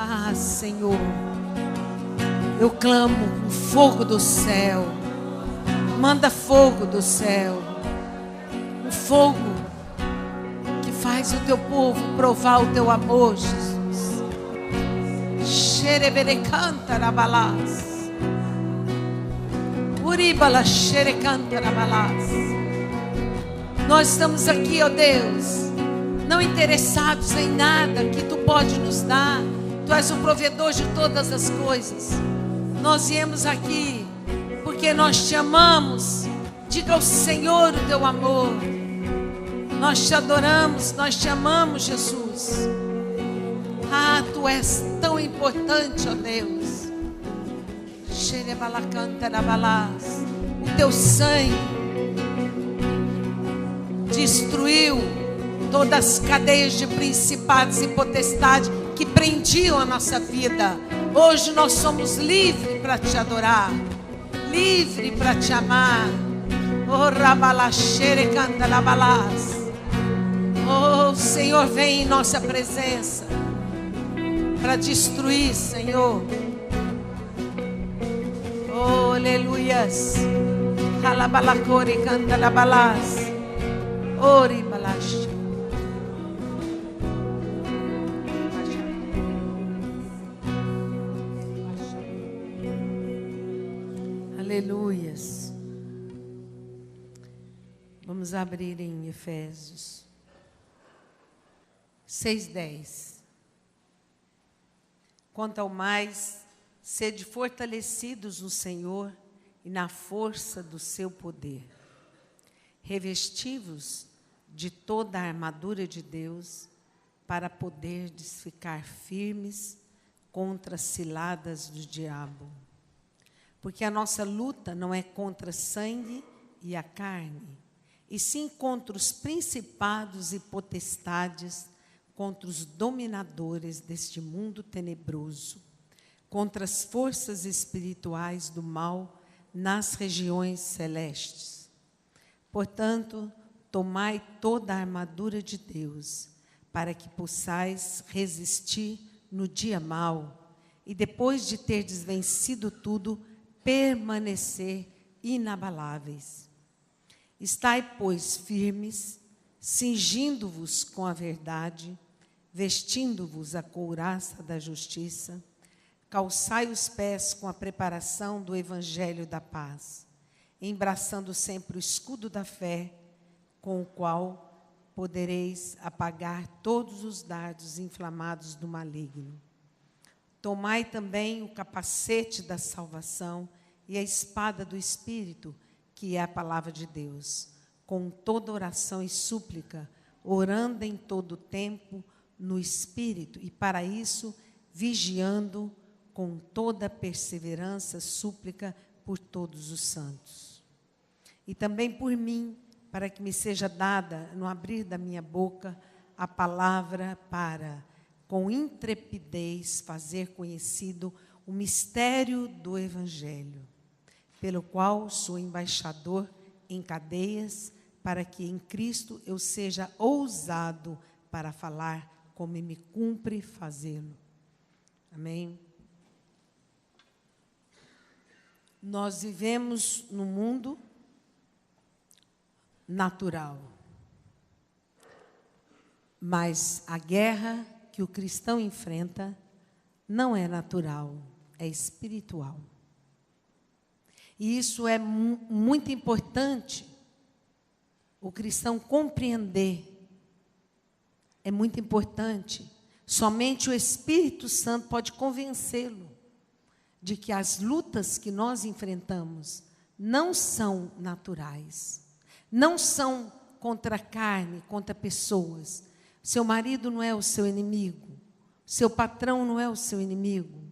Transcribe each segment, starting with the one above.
Ah, Senhor, eu clamo com fogo do céu. Manda fogo do céu. Um fogo que faz o teu povo provar o teu amor, Jesus. Xereberecanta na balas. Uribala xerecanta na balas. Nós estamos aqui, ó Deus, não interessados em nada que tu pode nos dar. Tu és o provedor de todas as coisas. Nós viemos aqui porque nós te amamos. Diga ao Senhor o teu amor. Nós te adoramos, nós te amamos, Jesus. Ah, tu és tão importante, ó Deus. O teu sangue destruiu todas as cadeias de principados e potestades que prendiam a nossa vida. Hoje nós somos livres para te adorar, livres para te amar. Oh, Senhor, vem em nossa presença para destruir, Senhor. Oh, aleluias. Halabalacori canta labalas. Ori balash. Aleluias. Vamos abrir em Efésios 6:10. Quanto ao mais, sede fortalecidos no Senhor e na força do seu poder. Revesti-vos de toda a armadura de Deus, para poderdes ficar firmes contra as ciladas do diabo. Porque a nossa luta não é contra sangue e a carne, e sim contra os principados e potestades, contra os dominadores deste mundo tenebroso, contra as forças espirituais do mal nas regiões celestes. Portanto, tomai toda a armadura de Deus, para que possais resistir no dia mau, e depois de terdes vencido tudo, permanecer inabaláveis. Estai, pois, firmes, cingindo-vos com a verdade, vestindo-vos a couraça da justiça, calçai os pés com a preparação do evangelho da paz, embraçando sempre o escudo da fé, com o qual podereis apagar todos os dardos inflamados do maligno. Tomai também o capacete da salvação e a espada do Espírito, que é a palavra de Deus, com toda oração e súplica, orando em todo o tempo no Espírito, e para isso vigiando com toda perseverança, súplica por todos os santos. E também por mim, para que me seja dada, no abrir da minha boca, a palavra para, com intrepidez, fazer conhecido o mistério do Evangelho, pelo qual sou embaixador em cadeias, para que em Cristo eu seja ousado para falar como me cumpre fazê-lo. Amém? Nós vivemos num mundo natural, mas a guerra que o cristão enfrenta não é natural, é espiritual. E isso é muito importante o cristão compreender. É muito importante. Somente o Espírito Santo pode convencê-lo de que as lutas que nós enfrentamos não são naturais, não são contra a carne, contra pessoas. Seu marido não é o seu inimigo, seu patrão não é o seu inimigo,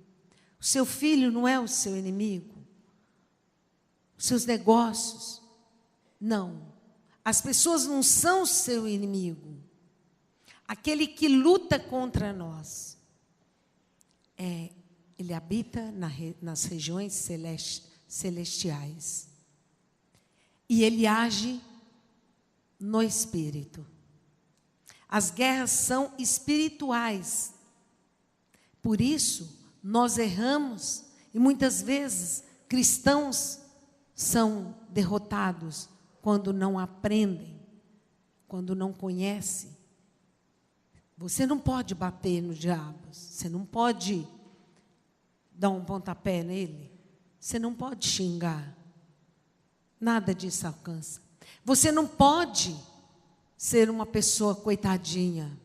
o seu filho não é o seu inimigo, seus negócios, não. As pessoas não são o seu inimigo. Aquele que luta contra nós, ele habita nas regiões celestiais. E ele age no Espírito. As guerras são espirituais. Por isso, nós erramos e muitas vezes cristãos são derrotados quando não aprendem, quando não conhecem. Você não pode bater no diabo, você não pode dar um pontapé nele, você não pode xingar. Nada disso alcança. Você não pode ser uma pessoa coitadinha,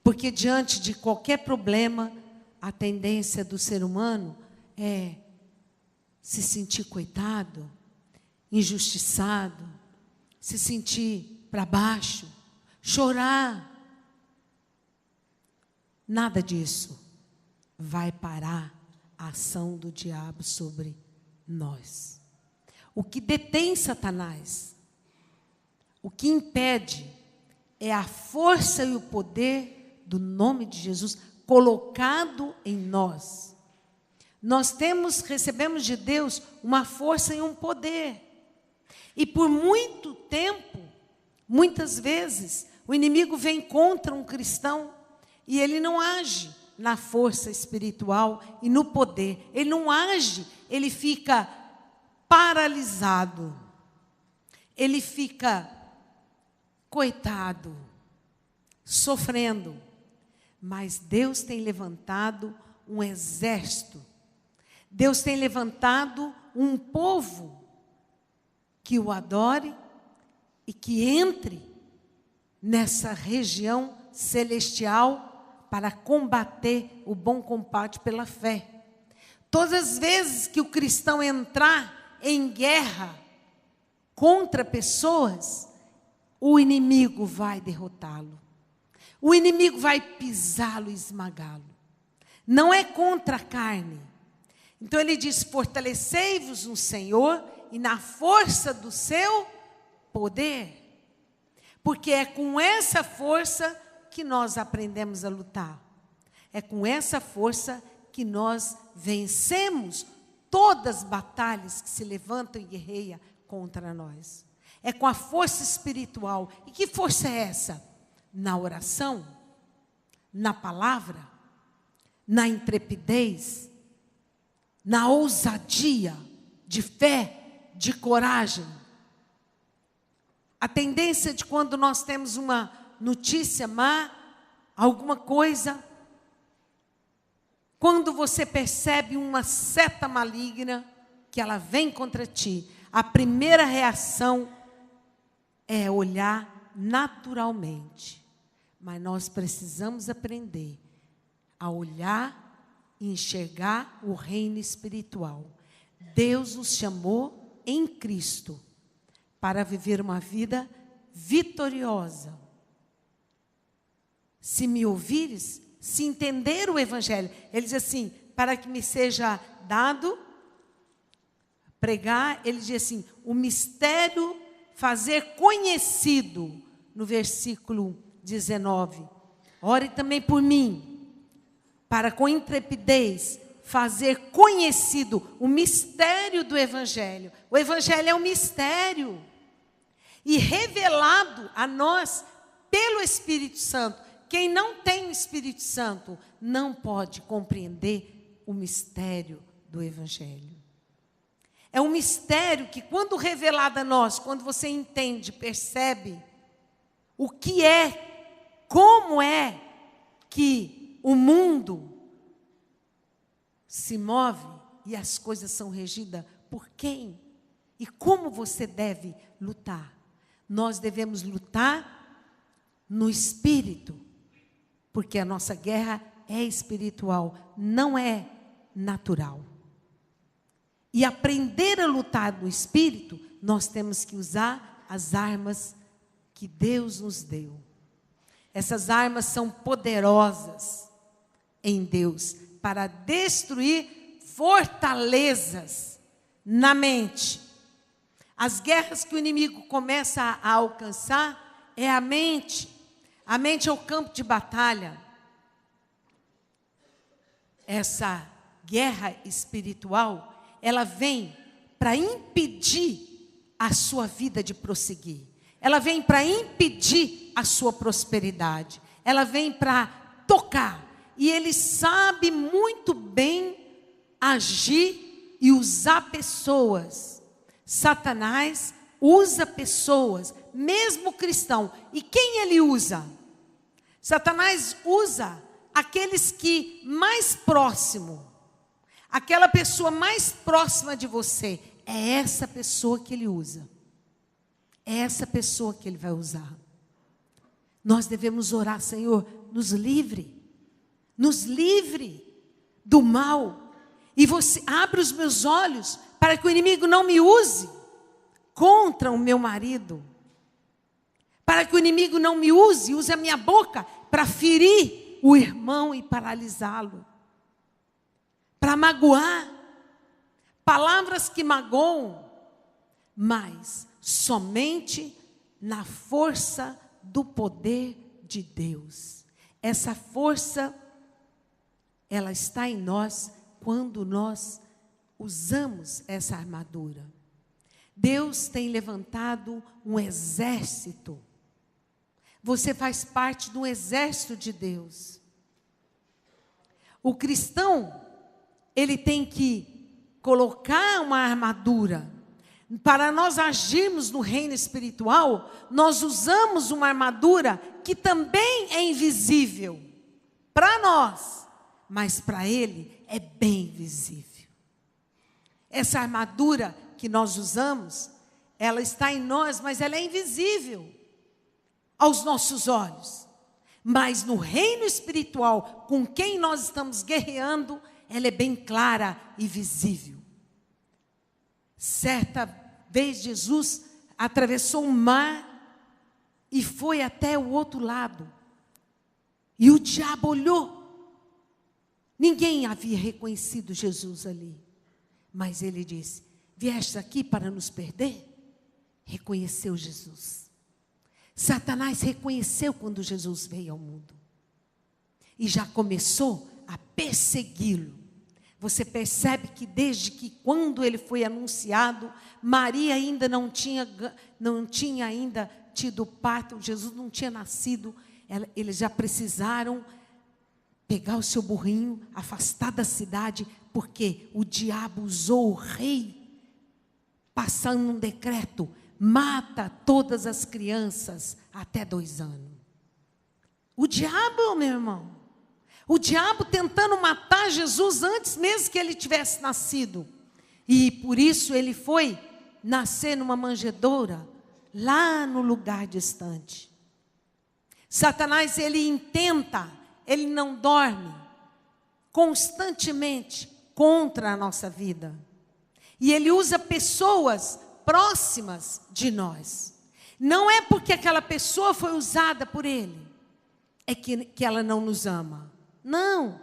porque diante de qualquer problema, a tendência do ser humano é se sentir coitado, injustiçado, se sentir para baixo, chorar. Nada disso vai parar a ação do diabo sobre nós. O que detém Satanás, o que impede, é a força e o poder do nome de Jesus colocado em nós. Nós recebemos de Deus uma força e um poder. E por muito tempo, muitas vezes, o inimigo vem contra um cristão e ele não age na força espiritual e no poder. Ele não age, ele fica paralisado. Ele fica coitado, sofrendo. Mas Deus tem levantado um exército. Deus tem levantado um povo que o adore e que entre nessa região celestial para combater o bom combate pela fé. Todas as vezes que o cristão entrar em guerra contra pessoas, o inimigo vai derrotá-lo. O inimigo vai pisá-lo e esmagá-lo. Não é contra a carne. Então ele diz: fortalecei-vos no Senhor e na força do seu poder. Porque é com essa força que nós aprendemos a lutar. É com essa força que nós vencemos todas as batalhas que se levantam e guerreiam contra nós. É com a força espiritual. E que força é essa? Na oração, na palavra, na intrepidez, na ousadia de fé, de coragem. A tendência de quando nós temos uma notícia má, alguma coisa, quando você percebe uma seta maligna, que ela vem contra ti, a primeira reação é olhar naturalmente. Mas nós precisamos aprender a olhar e enxergar o reino espiritual. Deus nos chamou em Cristo para viver uma vida vitoriosa. Se me ouvires, se entender o Evangelho. Ele diz assim: para que me seja dado pregar, ele diz assim, o mistério fazer conhecido, no versículo 19. Ore também por mim, para com intrepidez fazer conhecido o mistério do Evangelho. O Evangelho é um mistério e revelado a nós pelo Espírito Santo. Quem não tem o Espírito Santo não pode compreender o mistério do Evangelho. É um mistério que, quando revelado a nós, quando você entende, percebe o que é, como é que o mundo se move e as coisas são regidas por quem e como você deve lutar. Nós devemos lutar no Espírito, porque a nossa guerra é espiritual, não é natural. E aprender a lutar no Espírito, nós temos que usar as armas que Deus nos deu. Essas armas são poderosas em Deus para destruir fortalezas na mente. As guerras que o inimigo começa a alcançar é a mente. A mente é o campo de batalha. Essa guerra espiritual, ela vem para impedir a sua vida de prosseguir. Ela vem para impedir a sua prosperidade. Ela vem para tocar e ele sabe muito bem agir e usar pessoas. Satanás usa pessoas, mesmo cristão. E quem ele usa? Satanás usa aqueles que mais próximo, aquela pessoa mais próxima de você, é essa pessoa que ele usa. É essa pessoa que ele vai usar. Nós devemos orar: Senhor, nos livre do mal. E você abre os meus olhos para que o inimigo não me use contra o meu marido. Para que o inimigo não me use a minha boca para ferir o irmão e paralisá-lo. Para magoar. Palavras que magoam, mas somente na força do poder de Deus. Essa força, ela está em nós quando nós usamos essa armadura. Deus tem levantado um exército. Você faz parte do exército de Deus. O cristão, ele tem que colocar uma armadura. Para nós agirmos no reino espiritual, nós usamos uma armadura que também é invisível para nós, mas para ele é bem visível. Essa armadura que nós usamos, ela está em nós, mas ela é invisível aos nossos olhos. Mas no reino espiritual, com quem nós estamos guerreando, ela é bem clara e visível. Certa vez Jesus atravessou o mar e foi até o outro lado. E o diabo olhou. Ninguém havia reconhecido Jesus ali. Mas ele disse: vieste aqui para nos perder? Reconheceu Jesus. Satanás reconheceu quando Jesus veio ao mundo. E já começou a persegui-lo. Você percebe que desde que quando ele foi anunciado, Maria ainda não tinha ainda tido parto, Jesus não tinha nascido, eles já precisaram pegar o seu burrinho, afastar da cidade, porque o diabo usou o rei, passando um decreto: mata todas as crianças até 2 anos. O diabo, meu irmão, o diabo tentando matar Jesus antes mesmo que ele tivesse nascido. E por isso ele foi nascer numa manjedoura, lá no lugar distante. Satanás, ele intenta, ele não dorme, constantemente contra a nossa vida. E ele usa pessoas próximas de nós. Não é porque aquela pessoa foi usada por ele, é que ela não nos ama. Não.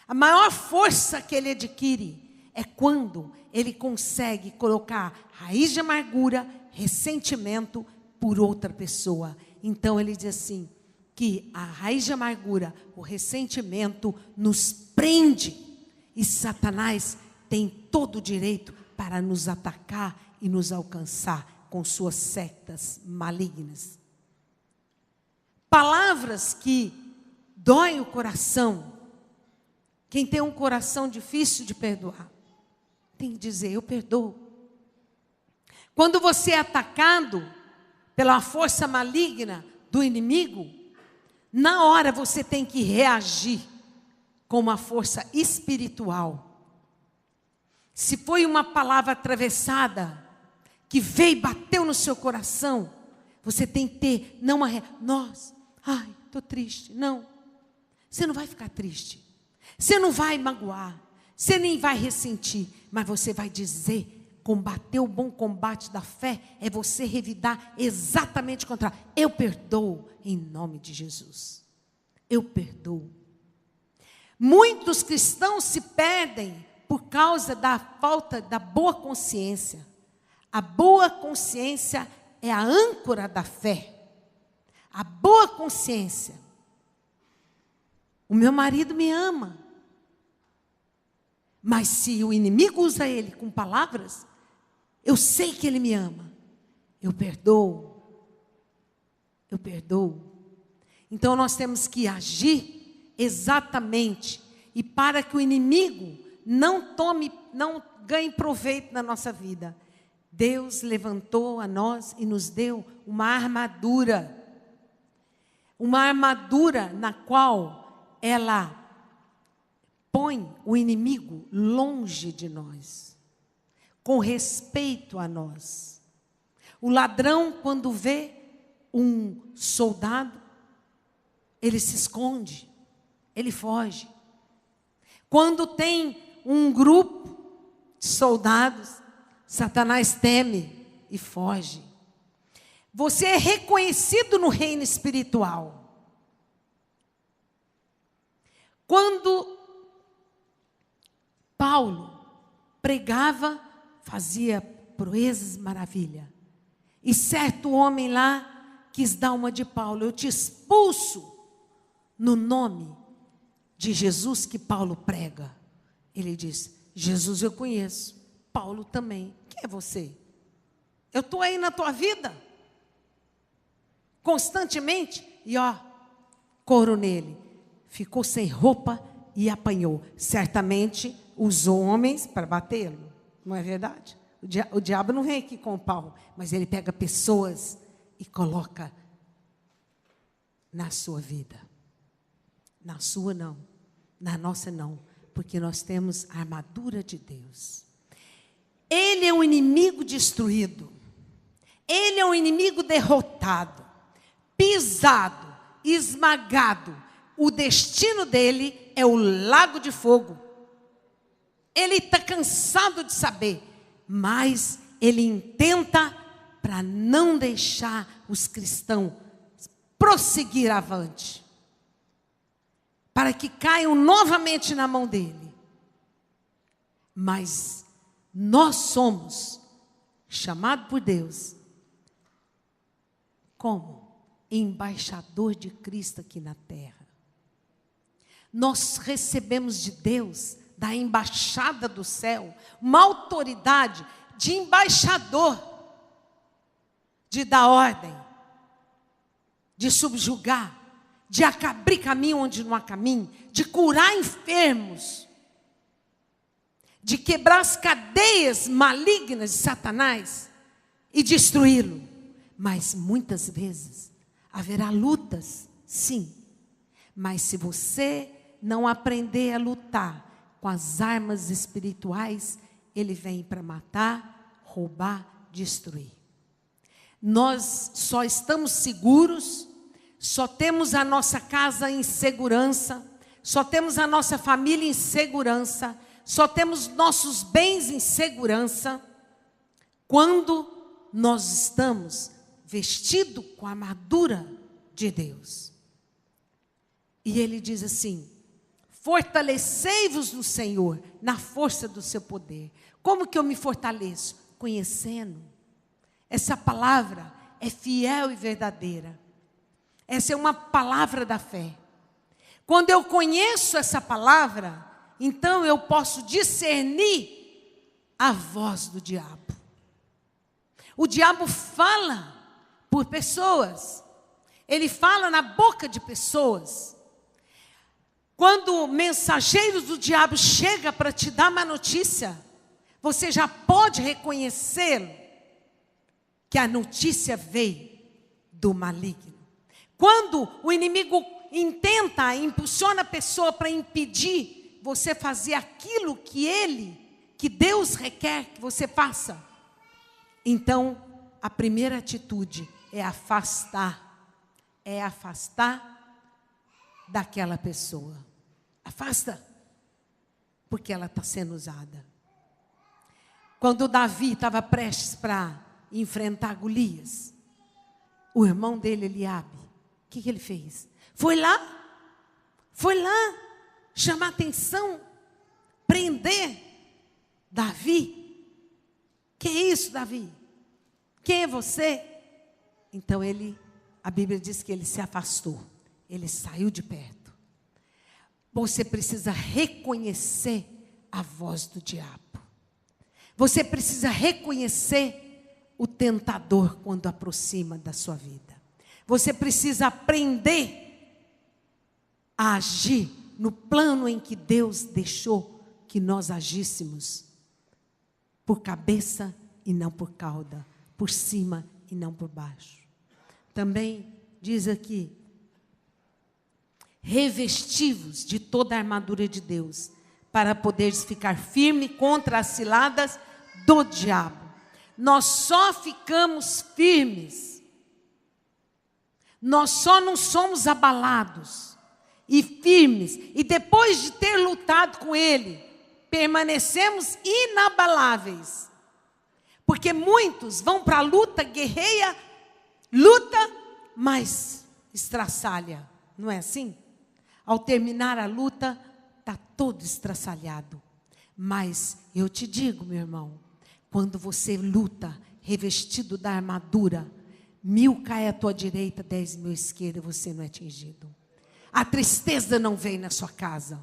A maior força que ele adquire é quando ele consegue colocar raiz de amargura, ressentimento por outra pessoa. Então ele diz assim, que a raiz de amargura, o ressentimento nos prende. E Satanás tem todo o direito para nos atacar e nos alcançar com suas setas malignas. Palavras que dói o coração. Quem tem um coração difícil de perdoar, tem que dizer: eu perdoo. Quando você é atacado pela força maligna do inimigo, na hora você tem que reagir com uma força espiritual. Se foi uma palavra atravessada, que veio e bateu no seu coração, você tem que ter, não uma estou triste. Não. Você não vai ficar triste. Você não vai magoar. Você nem vai ressentir. Mas você vai dizer, combater o bom combate da fé, é você revidar exatamente contra. Eu perdoo em nome de Jesus. Eu perdoo. Muitos cristãos se perdem por causa da falta da boa consciência. A boa consciência é a âncora da fé. A boa consciência. O meu marido me ama. Mas se o inimigo usa ele com palavras, eu sei que ele me ama. Eu perdoo. Eu perdoo. Então nós temos que agir exatamente, e para que o inimigo não ganhe proveito na nossa vida, Deus levantou a nós e nos deu uma armadura na qual ela põe o inimigo longe de nós, com respeito a nós. O ladrão, quando vê um soldado, ele se esconde, ele foge. Quando tem um grupo de soldados, Satanás teme e foge. Você é reconhecido no reino espiritual. Quando Paulo pregava, fazia proezas, maravilha. E certo homem lá quis dar uma de Paulo: eu te expulso no nome de Jesus que Paulo prega. Ele diz: Jesus eu conheço, Paulo também. Quem é você? Eu estou aí na tua vida, constantemente, e couro nele. Ficou sem roupa e apanhou. Certamente usou homens para batê-lo, não é verdade? O diabo não vem aqui com o pau, mas ele pega pessoas e coloca na sua vida. Na sua não, na nossa não, porque nós temos a armadura de Deus. Ele é um inimigo destruído, ele é um inimigo derrotado, pisado, esmagado. O destino dele é o lago de fogo. Ele está cansado de saber, mas ele intenta para não deixar os cristãos prosseguir avante, para que caiam novamente na mão dele. Mas nós somos chamados por Deus como embaixador de Cristo aqui na terra. Nós recebemos de Deus, da embaixada do céu, uma autoridade de embaixador, de dar ordem, de subjugar, de abrir caminho onde não há caminho, de curar enfermos, de quebrar as cadeias malignas de Satanás e destruí-lo. Mas muitas vezes haverá lutas, sim. Mas se você não aprender a lutar com as armas espirituais, ele vem para matar, roubar, destruir. Nós só estamos seguros, só temos a nossa casa em segurança, só temos a nossa família em segurança, só temos nossos bens em segurança, quando nós estamos vestidos com a armadura de Deus. E ele diz assim: fortalecei-vos no Senhor, na força do seu poder. Como que eu me fortaleço? Conhecendo. Essa palavra é fiel e verdadeira. Essa é uma palavra da fé. Quando eu conheço essa palavra, então eu posso discernir a voz do diabo. O diabo fala por pessoas. Ele fala na boca de pessoas. Quando mensageiros do diabo chegam para te dar uma notícia, você já pode reconhecê-lo, que a notícia veio do maligno. Quando o inimigo impulsiona a pessoa para impedir você fazer aquilo que Deus requer que você faça, então a primeira atitude é afastar daquela pessoa. Afasta, porque ela está sendo usada. Quando Davi estava prestes para enfrentar Golias, o irmão dele, Eliabe, o que ele fez? Foi lá chamar atenção, prender Davi. Que é isso, Davi? Quem é você? Então a Bíblia diz que ele se afastou, ele saiu de perto. Você precisa reconhecer a voz do diabo. Você precisa reconhecer o tentador quando aproxima da sua vida. Você precisa aprender a agir no plano em que Deus deixou que nós agíssemos, por cabeça e não por cauda, por cima e não por baixo. Também diz aqui, revestivos de toda a armadura de Deus, para poderes ficar firme contra as ciladas do diabo. Nós só ficamos firmes, nós só não somos abalados e firmes, e depois de ter lutado com ele, permanecemos inabaláveis. Porque muitos vão para a luta, guerreia, luta, mas estraçalha, não é assim? Ao terminar a luta, está todo estraçalhado. Mas eu te digo, meu irmão, quando você luta, revestido da armadura, 1000 cai à tua direita, 10.000 à esquerda, você não é atingido. A tristeza não vem na sua casa.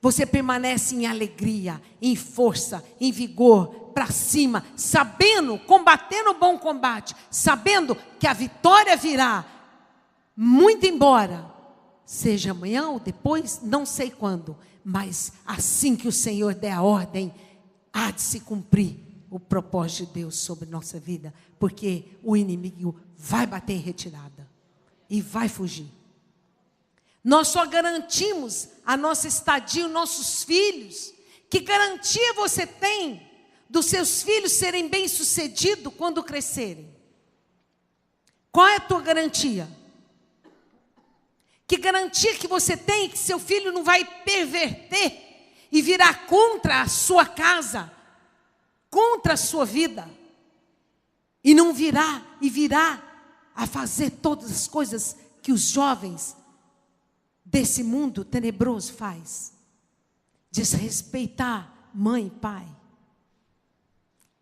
Você permanece em alegria, em força, em vigor, para cima, sabendo, combatendo o bom combate, sabendo que a vitória virá, muito embora seja amanhã ou depois, não sei quando, mas assim que o Senhor der a ordem, há de se cumprir o propósito de Deus sobre nossa vida, porque o inimigo vai bater em retirada e vai fugir. Nós só garantimos a nossa estadia, os nossos filhos. Que garantia você tem dos seus filhos serem bem-sucedidos quando crescerem? Qual é a tua garantia? Que garantia que você tem que seu filho não vai perverter e virar contra a sua casa, contra a sua vida, e não virá a fazer todas as coisas que os jovens desse mundo tenebroso faz? Desrespeitar mãe e pai,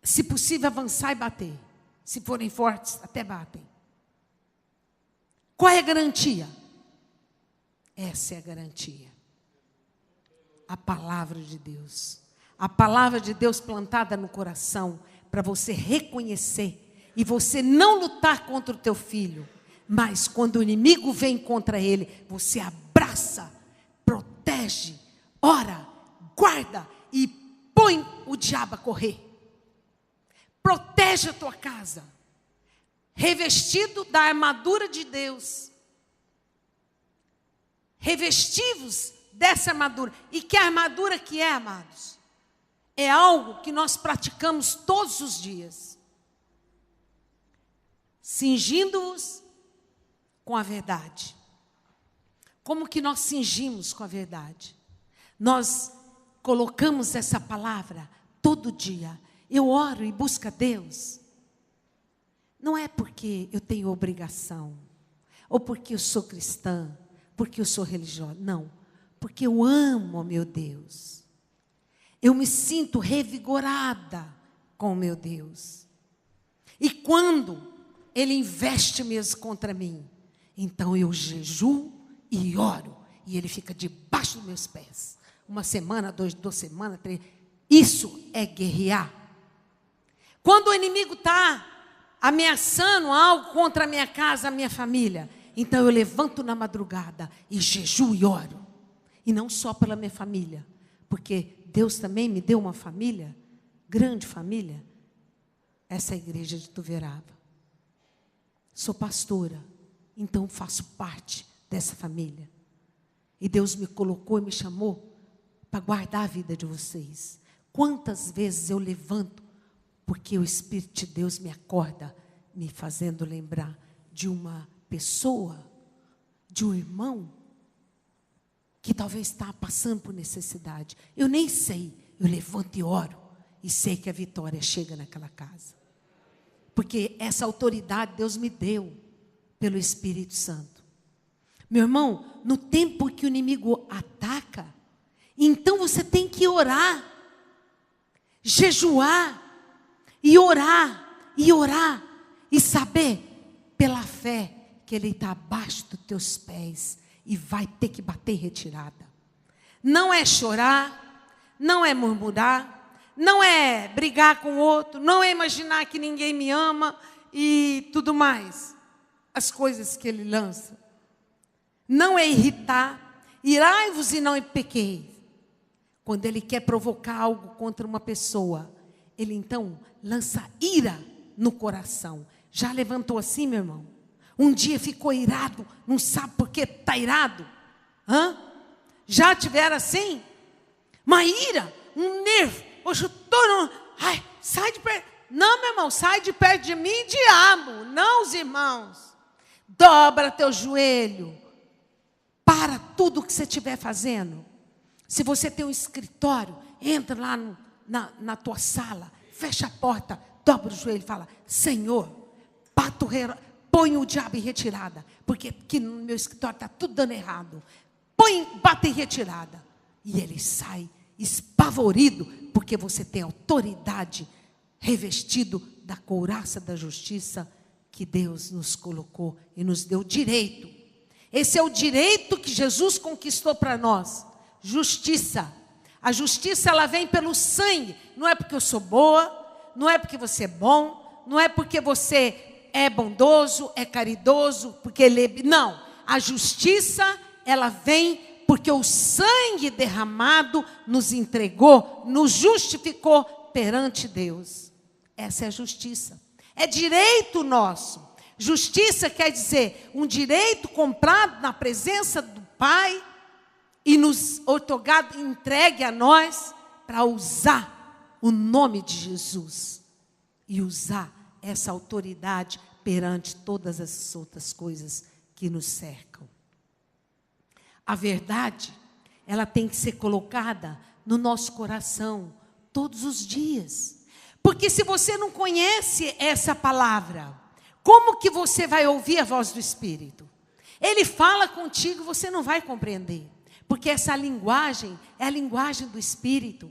se possível avançar e bater, se forem fortes até batem. Qual é a garantia? Essa é a garantia, a palavra de Deus. A palavra de Deus plantada no coração, para você reconhecer, e você não lutar contra o teu filho, mas quando o inimigo vem contra ele, você abraça, protege, ora, guarda e põe o diabo a correr. Protege a tua casa, revestido da armadura de Deus. Revestivos dessa armadura. E que armadura que é, amados? É algo que nós praticamos todos os dias. Cingindo-os com a verdade. Como que nós cingimos com a verdade? Nós colocamos essa palavra todo dia. Eu oro e busco a Deus. Não é porque eu tenho obrigação, ou porque eu sou cristã, porque eu sou religiosa. Não, porque eu amo o meu Deus. Eu me sinto revigorada com o meu Deus. E quando Ele investe mesmo contra mim, então eu jejuo e oro, e Ele fica debaixo dos meus pés. 1 semana, 2 semanas, 3. Isso é guerrear. Quando o inimigo está ameaçando algo contra a minha casa, a minha família, então eu levanto na madrugada e jejuo e oro. E não só pela minha família, porque Deus também me deu uma família, grande família. Essa é a igreja de Tuverava. Sou pastora, então faço parte dessa família. E Deus me colocou e me chamou para guardar a vida de vocês. Quantas vezes eu levanto, porque o Espírito de Deus me acorda, me fazendo lembrar de uma pessoa, de um irmão, que talvez está passando por necessidade. Eu nem sei, eu levanto e oro, e sei que a vitória chega naquela casa. Porque essa autoridade Deus me deu, pelo Espírito Santo. Meu irmão, no tempo que o inimigo ataca, então você tem que orar, jejuar, e orar, e saber, pela fé, que Ele está abaixo dos teus pés, e vai ter que bater em retirada. Não é chorar, não é murmurar, não é brigar com o outro, não é imaginar que ninguém me ama, e tudo mais. As coisas que Ele lança. Não é irritar, irai-vos e não pequeis. Quando ele quer provocar algo contra uma pessoa, ele então lança ira no coração. Já levantou assim, meu irmão? Um dia ficou irado, não sabe por que está irado? Já tiveram assim? Uma ira, um nervo. Hoje eu estou... Ai, sai de perto. Não, meu irmão, sai de perto de mim, diabo. Não, os irmãos. Dobra teu joelho. Para tudo que você estiver fazendo. Se você tem um escritório, entra lá na tua sala, fecha a porta, dobra o joelho e fala: Senhor, põe o diabo em retirada, porque aqui no meu escritório está tudo dando errado. Bata em retirada. E ele sai espavorido, porque você tem autoridade, revestido da couraça da justiça que Deus nos colocou e nos deu direito. Esse é o direito que Jesus conquistou para nós. Justiça. A justiça, ela vem pelo sangue. Não é porque eu sou boa, não é porque você é bom, não é porque você é bondoso, é caridoso, porque ele... Não. A justiça, ela vem porque o sangue derramado nos entregou, nos justificou perante Deus. Essa é a justiça. É direito nosso. Justiça quer dizer um direito comprado na presença do Pai e nos otorgado, entregue a nós para usar o nome de Jesus e usar essa autoridade perante todas as outras coisas que nos cercam. A verdade, ela tem que ser colocada no nosso coração todos os dias. Porque se você não conhece essa palavra, como que você vai ouvir a voz do Espírito? Ele fala contigo, você não vai compreender. Porque essa linguagem é a linguagem do Espírito.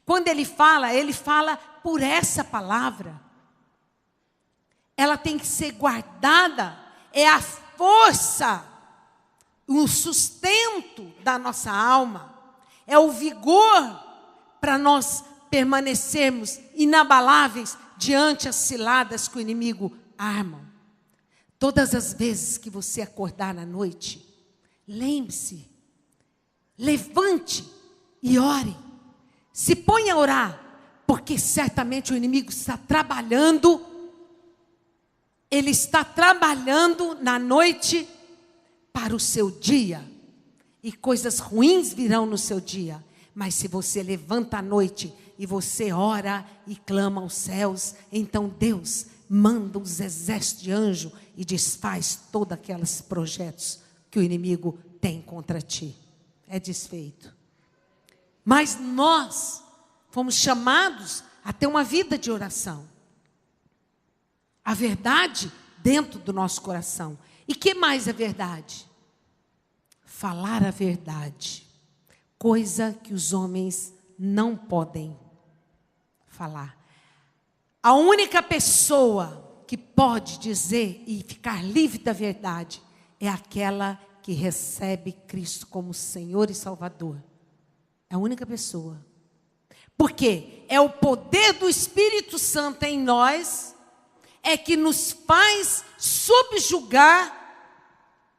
Quando ele fala por essa palavra. Ela tem que ser guardada, é a força, o sustento da nossa alma, é o vigor para nós permanecermos inabaláveis diante as ciladas que o inimigo arma. Todas as vezes que você acordar na noite, lembre-se, levante e ore. Se ponha a orar, porque certamente o inimigo está trabalhando. Ele está trabalhando na noite para o seu dia. E coisas ruins virão no seu dia. Mas se você levanta à noite e você ora e clama aos céus, então Deus manda os exércitos de anjo e desfaz todos aqueles projetos que o inimigo tem contra ti. É desfeito. Mas nós fomos chamados a ter uma vida de oração. A verdade dentro do nosso coração. E que mais é verdade? Falar a verdade. Coisa que os homens não podem falar. A única pessoa que pode dizer e ficar livre da verdade é aquela que recebe Cristo como Senhor e Salvador. É a única pessoa. Por quê? É o poder do Espírito Santo em nós é que nos faz subjugar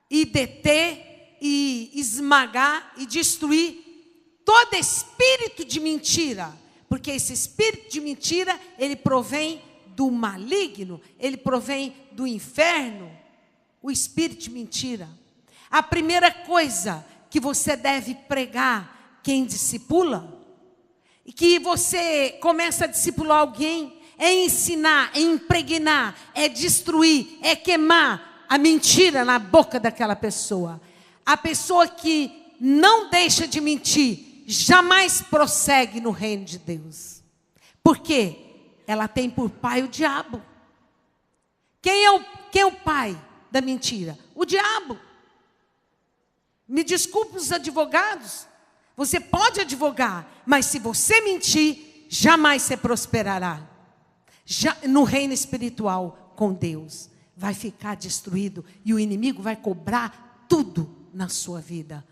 e deter e esmagar e destruir todo espírito de mentira. Porque esse espírito de mentira, ele provém do maligno, ele provém do inferno, o espírito de mentira. A primeira coisa que você deve pregar, quem discipula, e que você começa a discipular alguém, é ensinar, é impregnar, é destruir, é queimar a mentira na boca daquela pessoa. A pessoa que não deixa de mentir, jamais prossegue no reino de Deus. Por quê? Ela tem por pai o diabo. Quem é o pai da mentira? O diabo. Me desculpe os advogados. Você pode advogar, mas se você mentir, jamais você prosperará. Já, no reino espiritual com Deus, vai ficar destruído e o inimigo vai cobrar tudo na sua vida,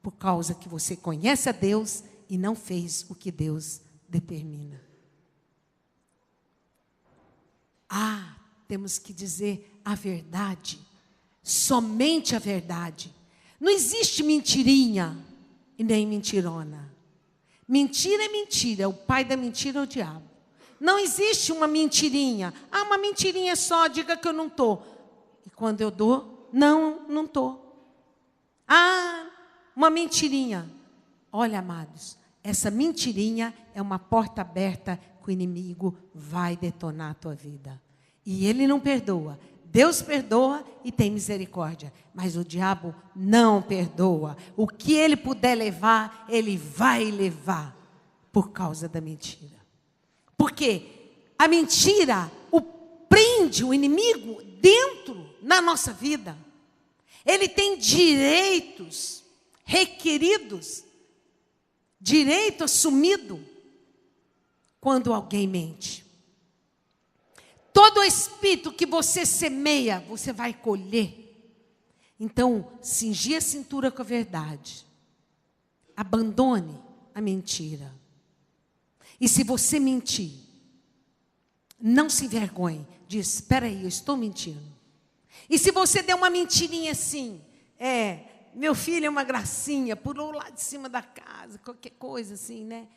por causa que você conhece a Deus e não fez o que Deus determina. Temos que dizer a verdade, somente a verdade. Não existe mentirinha e nem mentirona. Mentira é mentira, o pai da mentira é o diabo. Não existe uma mentirinha. Ah, uma mentirinha só, diga que eu não estou. E quando eu dou, não estou. Ah, uma mentirinha. Olha, amados, essa mentirinha é uma porta aberta que o inimigo vai detonar a tua vida. E ele não perdoa. Deus perdoa e tem misericórdia, mas o diabo não perdoa. O que ele puder levar, ele vai levar por causa da mentira. Porque a mentira prende o inimigo dentro na nossa vida. Ele tem direitos requeridos, direito assumido quando alguém mente. Todo espírito que você semeia, você vai colher. Então, cingir a cintura com a verdade. Abandone a mentira. E se você mentir, não se envergonhe. Diz, espera aí, eu estou mentindo. E se você der uma mentirinha assim, meu filho é uma gracinha, pulou lá de cima da casa, qualquer coisa assim, né?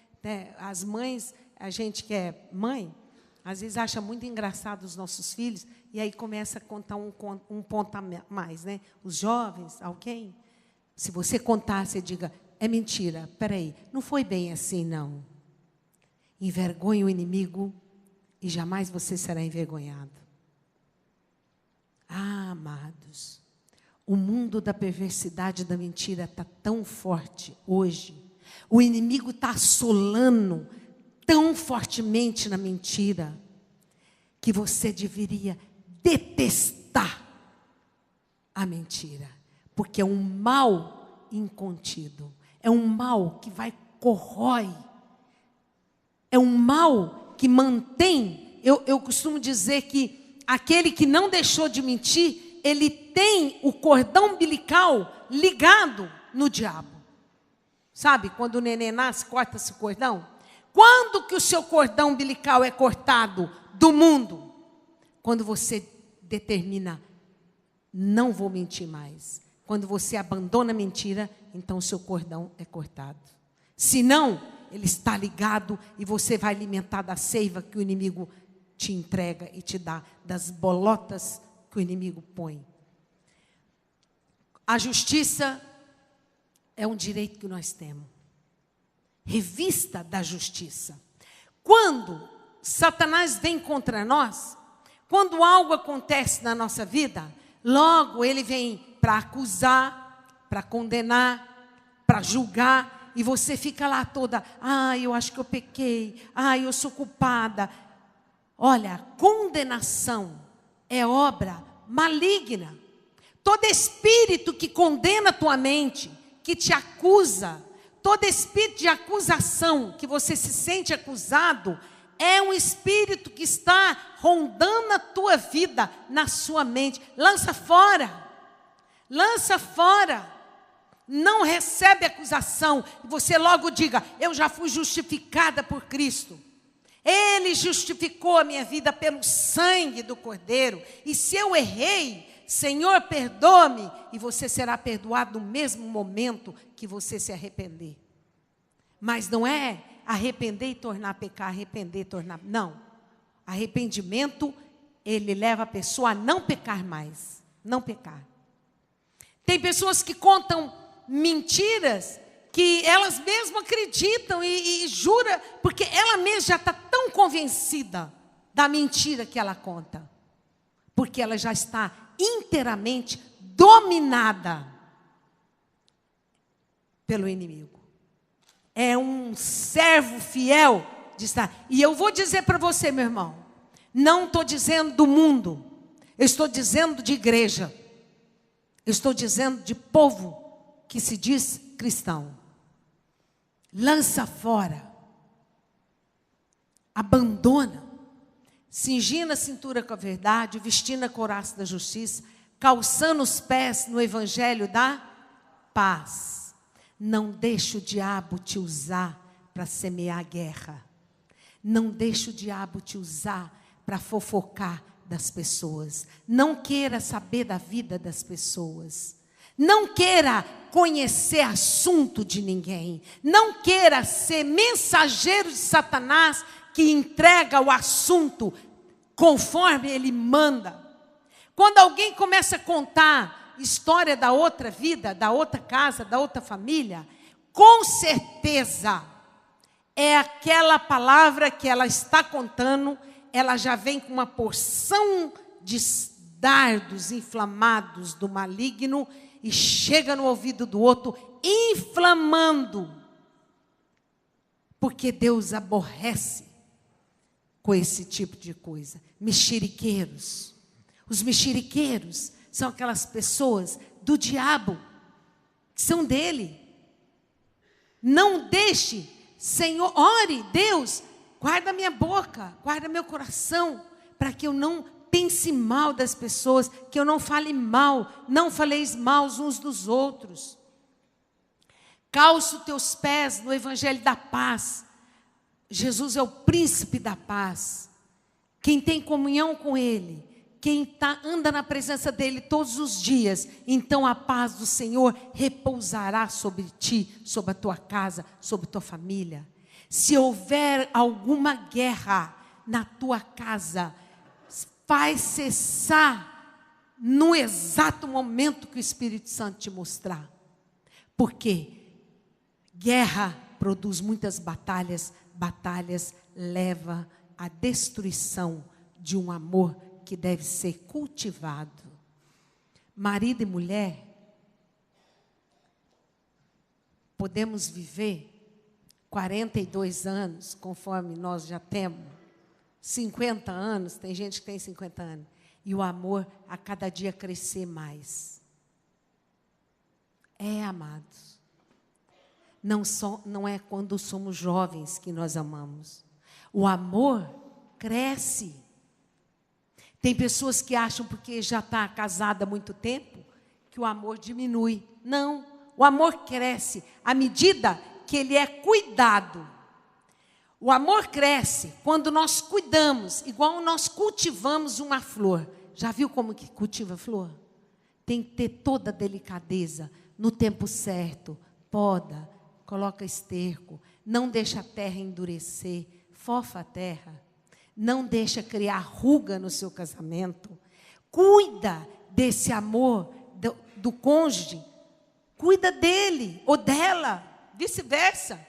As mães, a gente que é mãe, às vezes acha muito engraçado os nossos filhos, e aí começa a contar um ponto a mais, né? Os jovens, alguém, se você contar, você diga, é mentira, peraí, não foi bem assim, não. Envergonhe o inimigo e jamais você será envergonhado. Ah, amados, o mundo da perversidade e da mentira está tão forte hoje. O inimigo está assolando tão fortemente na mentira, que você deveria detestar a mentira, porque é um mal incontido, é um mal que corrói, é um mal que mantém. Eu costumo dizer que aquele que não deixou de mentir, ele tem o cordão umbilical ligado no diabo. Sabe, quando o neném nasce, corta-se o cordão? Quando que o seu cordão umbilical é cortado do mundo? Quando você determina, não vou mentir mais. Quando você abandona a mentira, então o seu cordão é cortado. Se não, ele está ligado e você vai alimentar da seiva que o inimigo te entrega e te dá, das bolotas que o inimigo põe. A justiça é um direito que nós temos. Revista da justiça. Quando Satanás vem contra nós, quando algo acontece na nossa vida, logo ele vem para acusar, para condenar, para julgar, e você fica lá toda, eu acho que eu pequei, eu sou culpada. Olha, condenação é obra maligna. Todo espírito que condena a tua mente, que te acusa, todo espírito de acusação, que você se sente acusado, é um espírito que está rondando a tua vida, na sua mente. Lança fora. Lança fora. Não recebe acusação. E você logo diga, eu já fui justificada por Cristo. Ele justificou a minha vida pelo sangue do Cordeiro. E se eu errei, Senhor, perdoa-me. E você será perdoado no mesmo momento que você se arrepender. Mas não é arrepender e tornar a pecar, arrepender e tornar... Não. Arrependimento, ele leva a pessoa a não pecar mais. Não pecar. Tem pessoas que contam mentiras que elas mesmas acreditam e juram, porque ela mesma já está tão convencida da mentira que ela conta. Porque ela já está inteiramente dominada pelo inimigo. É um servo fiel de estar. E eu vou dizer para você, meu irmão, não estou dizendo do mundo, eu estou dizendo de igreja, eu estou dizendo de povo que se diz cristão. Lança fora, abandona, cingindo a cintura com a verdade, vestindo a couraça da justiça, calçando os pés no evangelho da paz. Não deixe o diabo te usar para semear guerra. Não deixe o diabo te usar para fofocar das pessoas. Não queira saber da vida das pessoas. Não queira conhecer assunto de ninguém. Não queira ser mensageiro de Satanás que entrega o assunto conforme ele manda. Quando alguém começa a contar história da outra vida, da outra casa, da outra família, com certeza é aquela palavra que ela está contando, ela já vem com uma porção de dardos inflamados do maligno e chega no ouvido do outro, inflamando. Porque Deus aborrece com esse tipo de coisa. Mexeriqueiros. Os mexeriqueiros são aquelas pessoas do diabo, que são dele. Não deixe, Senhor, ore, Deus, guarda minha boca, guarda meu coração, para que eu não pense mal das pessoas, que eu não fale mal, não faleis mal uns dos outros. Calça os teus pés no evangelho da paz. Jesus é o príncipe da paz. Quem tem comunhão com ele, quem anda na presença dele todos os dias, então a paz do Senhor repousará sobre ti, sobre a tua casa, sobre a tua família. Se houver alguma guerra na tua casa, vai cessar no exato momento que o Espírito Santo te mostrar. Porque guerra produz muitas batalhas, batalhas levam à destruição de um amor que deve ser cultivado. Marido e mulher, podemos viver 42 anos, conforme nós já temos, 50 anos, tem gente que tem 50 anos, e o amor a cada dia crescer mais. Amados, não é quando somos jovens que nós amamos. O amor cresce. Tem pessoas que acham, porque já está casada há muito tempo, que o amor diminui. Não, o amor cresce à medida que ele é cuidado. O amor cresce quando nós cuidamos, igual nós cultivamos uma flor. Já viu como que cultiva flor? Tem que ter toda a delicadeza, no tempo certo, poda, coloca esterco, não deixa a terra endurecer, fofa a terra, não deixa criar ruga no seu casamento. Cuida desse amor do cônjuge, cuida dele ou dela, vice-versa.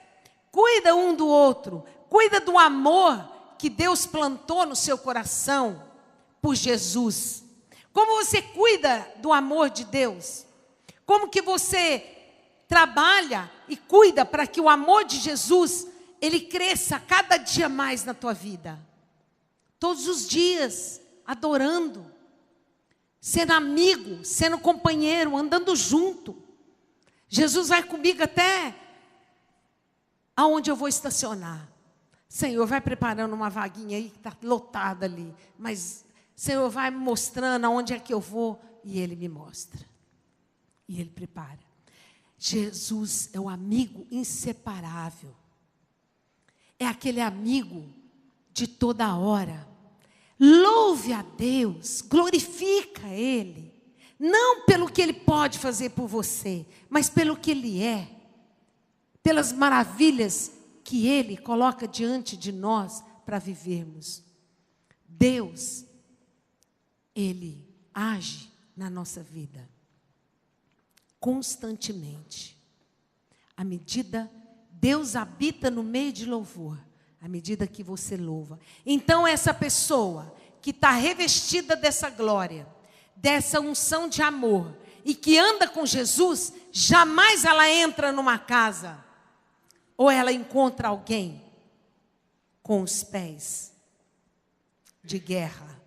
Cuida um do outro, cuida do amor que Deus plantou no seu coração por Jesus. Como você cuida do amor de Deus? Como que você trabalha e cuida para que o amor de Jesus, ele cresça cada dia mais na tua vida? Todos os dias, adorando, sendo amigo, sendo companheiro, andando junto. Jesus vai comigo até aonde eu vou estacionar. Senhor, vai preparando uma vaguinha aí que está lotada ali. Mas, Senhor, vai me mostrando aonde é que eu vou. E Ele me mostra. E Ele prepara. Jesus é um amigo inseparável. É aquele amigo de toda hora. Louve a Deus, glorifica Ele. Não pelo que Ele pode fazer por você, mas pelo que Ele é. Pelas maravilhas que Ele coloca diante de nós para vivermos. Deus, Ele age na nossa vida constantemente. À medida, Deus habita no meio de louvor, à medida que você louva. Então essa pessoa que está revestida dessa glória, dessa unção de amor, e que anda com Jesus, jamais ela entra numa casa ou ela encontra alguém com os pés de guerra,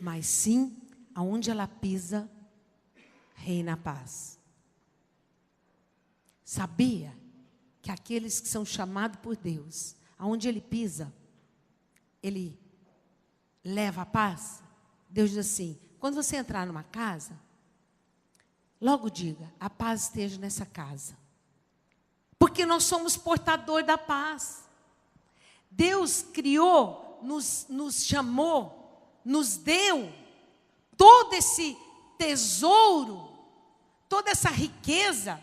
mas sim, aonde ela pisa, reina a paz. Sabia que aqueles que são chamados por Deus, aonde ele pisa, ele leva a paz? Deus diz assim, quando você entrar numa casa, logo diga, a paz esteja nessa casa. Porque nós somos portador da paz. Deus criou, nos chamou, nos deu todo esse tesouro, toda essa riqueza,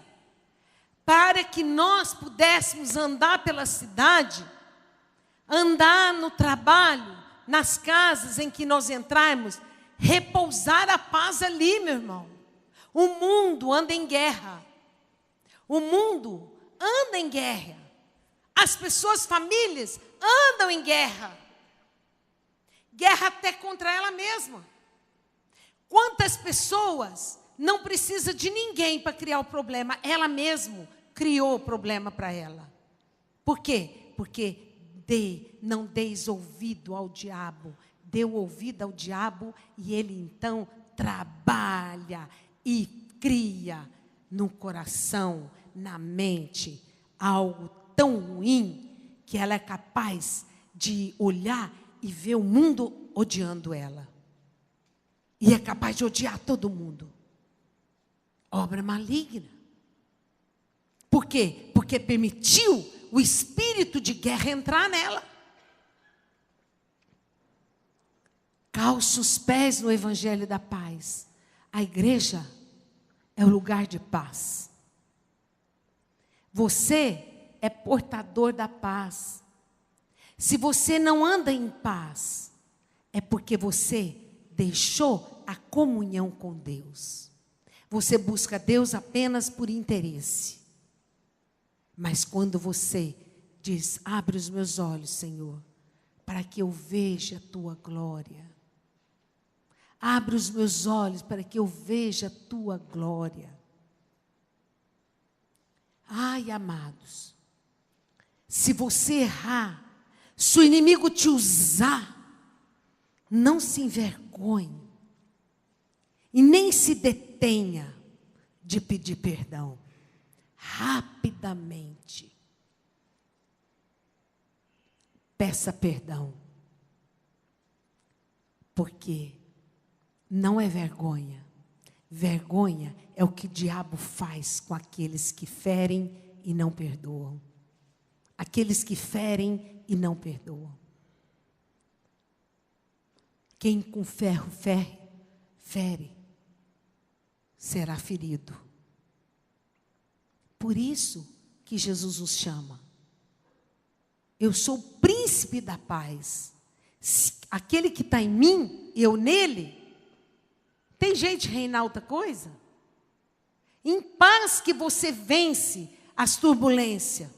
para que nós pudéssemos andar pela cidade, andar no trabalho, nas casas em que nós entrarmos, repousar a paz ali, meu irmão. O mundo anda em guerra. O mundo anda em guerra. As pessoas, famílias, andam em guerra. Guerra até contra ela mesma. Quantas pessoas não precisam de ninguém para criar o problema? Ela mesma criou o problema para ela. Por quê? Porque não deis ouvido ao diabo. Deu ouvido ao diabo e ele então trabalha e cria no coração, na mente, algo tão ruim que ela é capaz de olhar e ver o mundo odiando ela. E é capaz de odiar todo mundo. Obra maligna. Por quê? Porque permitiu o espírito de guerra entrar nela. Calça os pés no evangelho da paz. A igreja é o lugar de paz. Você é portador da paz. Se você não anda em paz, é porque você deixou a comunhão com Deus. Você busca Deus apenas por interesse. Mas quando você diz, abre os meus olhos, Senhor, para que eu veja a tua glória. Abre os meus olhos para que eu veja a tua glória. Ai, amados, se você errar, se o inimigo te usar, não se envergonhe e nem se detenha de pedir perdão. Rapidamente, peça perdão, porque não é vergonha. Vergonha é o que o diabo faz com aqueles que ferem e não perdoam. Aqueles que ferem e não perdoam. Quem com ferro fere, será ferido. Por isso que Jesus nos chama. Eu sou o príncipe da paz. Aquele que está em mim, eu nele. Tem jeito de reinar outra coisa? Em paz que você vence as turbulências.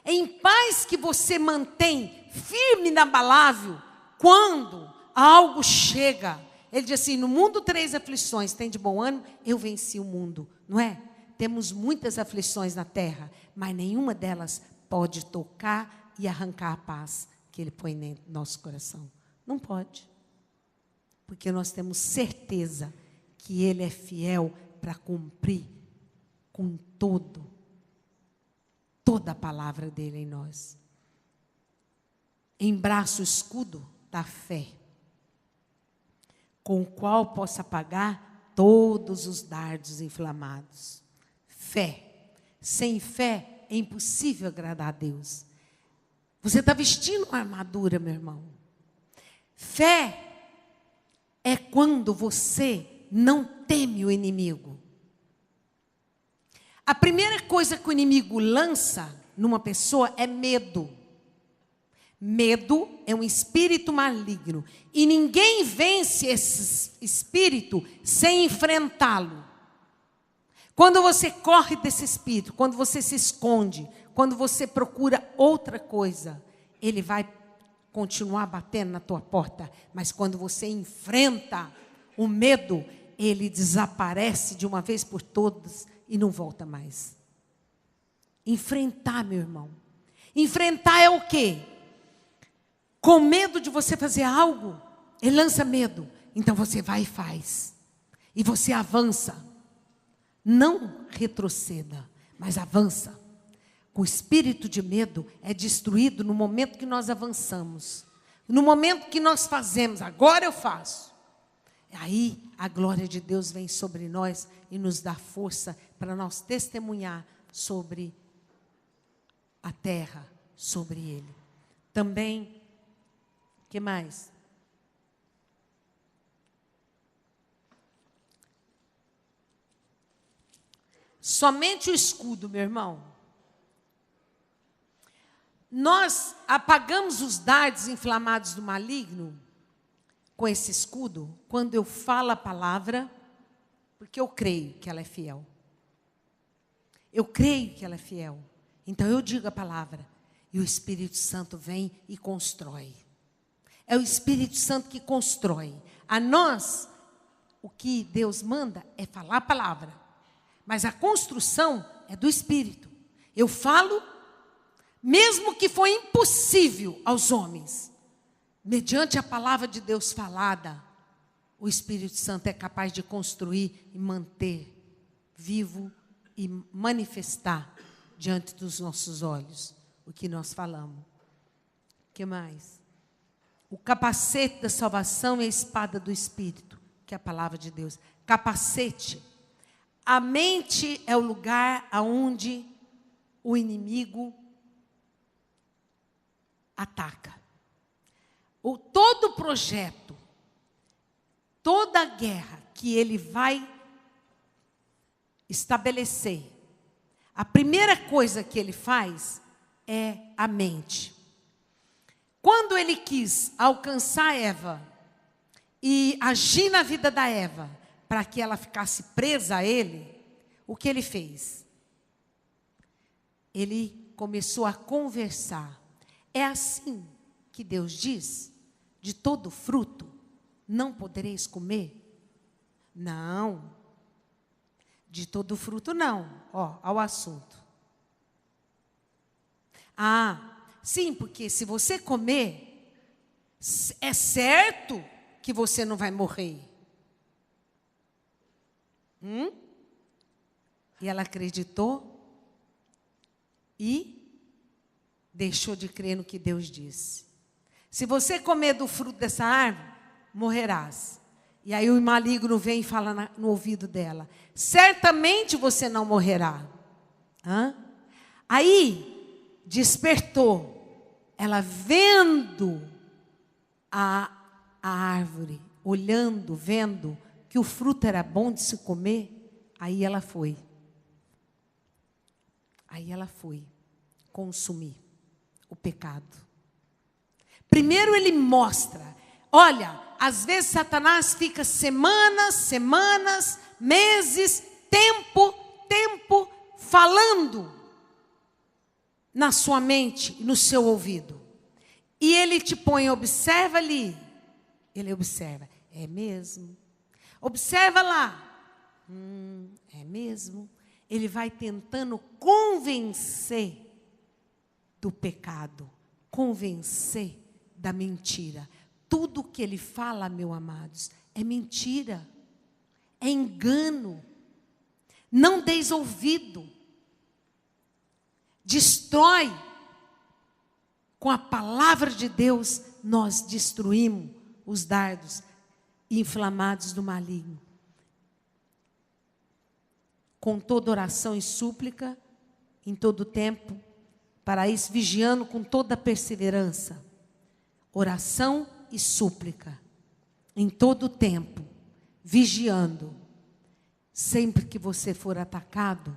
Em paz que você mantém firme e inabalável quando algo chega. Ele diz assim, no mundo 3 aflições, tem de bom ânimo, eu venci o mundo. Não é? Temos muitas aflições na terra, mas nenhuma delas pode tocar e arrancar a paz que Ele põe no nosso coração. Não pode. Porque nós temos certeza que Ele é fiel para cumprir com toda a palavra dEle em nós. Embraça o escudo da fé, com o qual possa apagar todos os dardos inflamados. Fé. Sem fé é impossível agradar a Deus. Você está vestindo uma armadura, meu irmão. Fé é quando você não teme o inimigo. A primeira coisa que o inimigo lança numa pessoa é medo. Medo é um espírito maligno. E ninguém vence esse espírito sem enfrentá-lo. Quando você corre desse espírito, quando você se esconde, quando você procura outra coisa, ele vai continuar batendo na tua porta. Mas quando você enfrenta o medo, ele desaparece de uma vez por todas e não volta mais. Enfrentar, meu irmão. Enfrentar é o quê? Com medo de você fazer algo, ele lança medo. Então você vai e faz. E você avança. Não retroceda, mas avança. O espírito de medo é destruído no momento que nós avançamos. No momento que nós fazemos, agora eu faço. Aí a glória de Deus vem sobre nós e nos dá força para nós testemunhar sobre a terra, sobre Ele. Também, o que mais? Somente o escudo, meu irmão. Nós apagamos os dardos inflamados do maligno com esse escudo quando eu falo a palavra, porque eu creio que ela é fiel. Eu creio que ela é fiel. Então eu digo a palavra e o Espírito Santo vem e constrói. É o Espírito Santo que constrói. A nós, o que Deus manda é falar a palavra. Mas a construção é do Espírito. Eu falo, mesmo que foi impossível aos homens, mediante a palavra de Deus falada, o Espírito Santo é capaz de construir e manter vivo e manifestar diante dos nossos olhos o que nós falamos. O que mais? O capacete da salvação e a espada do Espírito, que é a palavra de Deus. Capacete. A mente é o lugar aonde o inimigo ataca. Todo projeto, toda guerra que ele vai estabelecer, a primeira coisa que ele faz é a mente. Quando ele quis alcançar Eva e agir na vida da Eva, para que ela ficasse presa a ele, o que ele fez? Ele começou a conversar. É assim que Deus diz: de todo fruto não podereis comer? Não. De todo fruto não. Ó, ao assunto. Sim, porque se você comer, é certo que você não vai morrer. E ela acreditou e deixou de crer no que Deus disse. Se você comer do fruto dessa árvore, morrerás. E aí o maligno vem e fala no ouvido dela: certamente você não morrerá. Aí despertou. Ela vendo a árvore, olhando, vendo que o fruto era bom de se comer, aí ela foi. Aí ela foi consumir o pecado. Primeiro ele mostra, olha, às vezes Satanás fica semanas, meses, tempo, falando na sua mente e no seu ouvido. E ele te põe, observa ali. Ele observa, é mesmo? Observa lá. É mesmo? Ele vai tentando convencer do pecado, convencer da mentira. Tudo que ele fala, meus amados, é mentira, é engano. Não deis ouvido. Destrói. Com a palavra de Deus, nós destruímos os dardos inflamados do maligno. Com toda oração e súplica, em todo tempo, para isso, vigiando com toda perseverança. Oração e súplica, em todo tempo, vigiando. Sempre que você for atacado,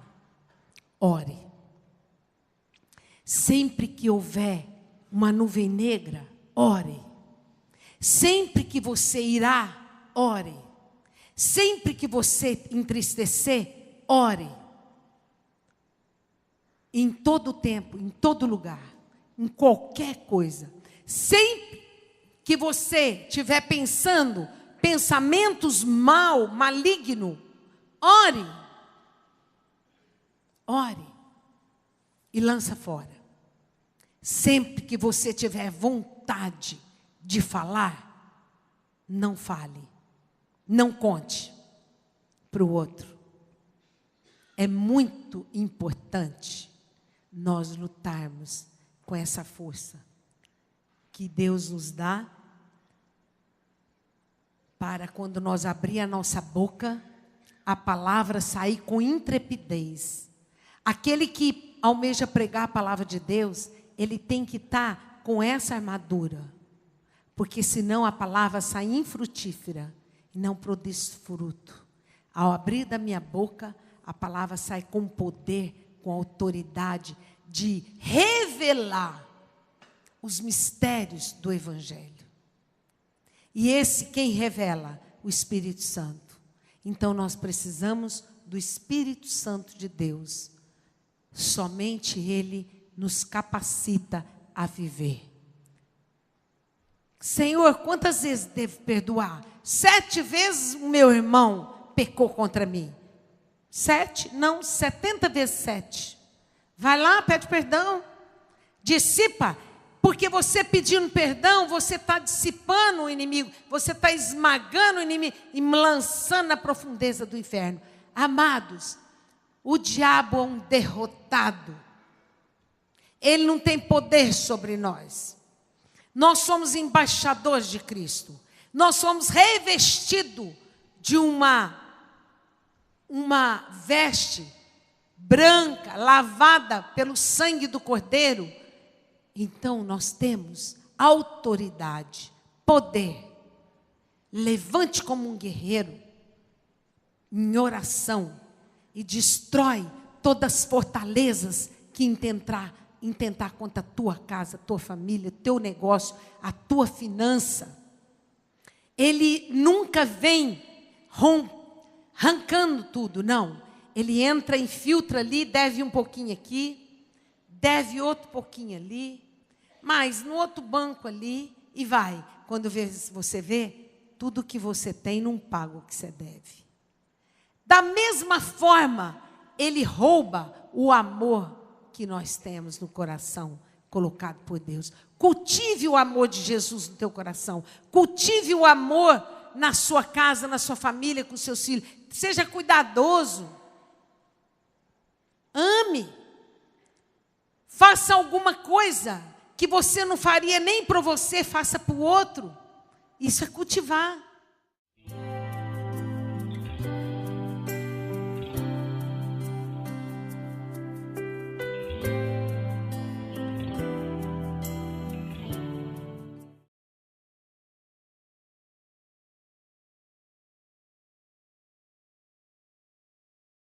ore. Sempre que houver uma nuvem negra, ore. Sempre que você irá, ore. Sempre que você entristecer, ore. Em todo tempo, em todo lugar, em qualquer coisa. Sempre que você estiver pensando pensamentos malignos, ore. Ore. E lança fora. Sempre que você tiver vontade de falar, não fale. Não conte para o outro. É muito importante nós lutarmos com essa força que Deus nos dá para quando nós abrir a nossa boca, a palavra sair com intrepidez. Aquele que almeja pregar a palavra de Deus, ele tem que estar com essa armadura, porque senão a palavra sai infrutífera e não produz fruto. Ao abrir da minha boca, a palavra sai com poder, com autoridade de revelar os mistérios do Evangelho. E quem revela? O Espírito Santo. Então nós precisamos do Espírito Santo de Deus. Somente Ele nos capacita a viver. Senhor, quantas vezes devo perdoar? 7 vezes o meu irmão pecou contra mim. 7? Não, 70 vezes 7. Vai lá, pede perdão. Dissipa. Porque você pedindo perdão, você está dissipando o inimigo. Você está esmagando o inimigo e lançando na profundeza do inferno. Amados, o diabo é um derrotado. Ele não tem poder sobre nós. Nós somos embaixadores de Cristo. Nós somos revestidos de uma veste branca, lavada pelo sangue do Cordeiro. Então nós temos autoridade, poder. Levante como um guerreiro em oração e destrói todas as fortalezas que intentar contra a tua casa, a tua família, teu negócio, a tua finança. Ele nunca vem arrancando tudo, não. Ele entra, infiltra ali, deve um pouquinho aqui, deve outro pouquinho ali, mas no outro banco ali, e vai. Quando você vê, tudo que você tem não paga o que você deve. Da mesma forma, ele rouba o amor que nós temos no coração, colocado por Deus. Cultive o amor de Jesus no teu coração. Cultive o amor na sua casa, na sua família, com seus filhos. Seja cuidadoso. Ame. Faça alguma coisa que você não faria nem para você, faça para o outro. Isso é cultivar.